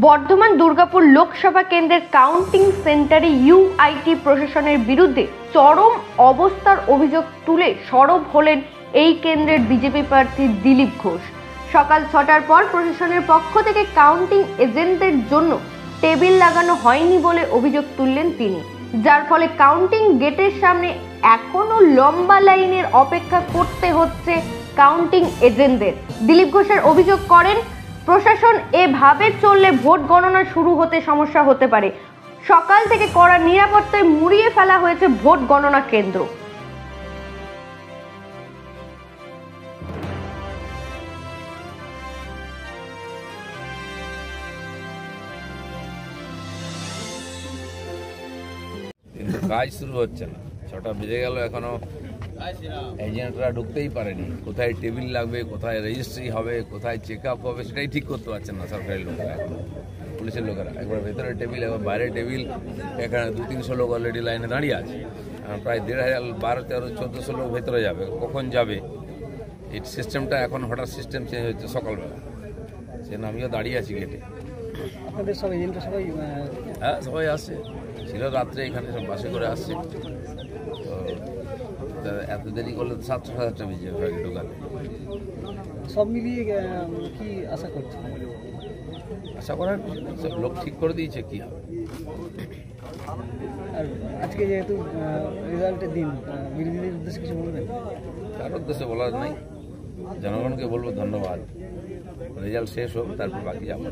বর্ধমান দুর্গাপুর লোকসভা কেন্দ্রের কাউন্টিং সেন্টারে ইউআইটি প্রশাসনের বিরুদ্ধে চরম অবস্থার অভিযোগ তুলে সরব হলেন এই কেন্দ্রের বিজেপি প্রার্থী দিলীপ ঘোষ। সকাল 6টার পর প্রশাসনের পক্ষ থেকে কাউন্টিং এজেন্টদের জন্য টেবিল লাগানো হয়নি বলে অভিযোগ তুললেন তিনি, যার ফলে কাউন্টিং গেটের সামনে এখনো লম্বা লাইনের অপেক্ষা করতে হচ্ছে কাউন্টিং এজেন্টদের। দিলীপ ঘোষের অভিযোগ করেন, প্রশাসন এভাবে চললে ভোট গণনা শুরু হতে সমস্যা হতে পারে। সকাল থেকে কড়া নিরাপত্তায় মুড়িয়ে ফেলা হয়েছে ভোট গণনা কেন্দ্র। কিন্তু কাজ শুরু হচ্ছে না। 6টা বেজে গেল, এখনো এজেন্টরা ঢুকতেই পারেনি। কোথায় টেবিল লাগবে, কোথায় রেজিস্ট্রি হবে, কোথায় চেক আপ হবে, সেটাই ঠিক করতে পারছেন না সরকারি লোকেরা। এখন পুলিশের লোকেরা একবার ভেতরে টেবিল, একবার বাইরে টেবিল। এখানে 200-300 লোক অলরেডি লাইনে দাঁড়িয়ে আছে। প্রায় 1500, 1200-1300-1400 লোক ভেতরে যাবে। কখন যাবে এই সিস্টেমটা, এখন হঠাৎ সিস্টেম চেঞ্জ হচ্ছে সকালবেলা। সেজন্য আমিও দাঁড়িয়ে আছি গেটে। আপনাদের সব এজেন্টরা সবাই হ্যাঁ, সবাই আসছে, ছিল রাত্রে এখানে, সব বাসে করে আসছে। তো এত দেরি করলে 700-1000টা বেজে যাবে ঢোকাতে। সব মিলিয়ে কি আশা করছেন? আশা করার কিছু নেই, সব লোক ঠিক করে দিয়েছে কি হবে। আর আজকে যেহেতু রেজাল্টের দিন, বিরোধীদের উদ্দেশ্যে কিছু বলবেন? কারোর উদ্দেশ্যে বলার নেই, জনগণকে বলবো ধন্যবাদ। রেজাল্ট শেষ হোক, তারপর বাকি যাবো।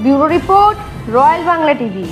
Bureau report, royal Bangla TV.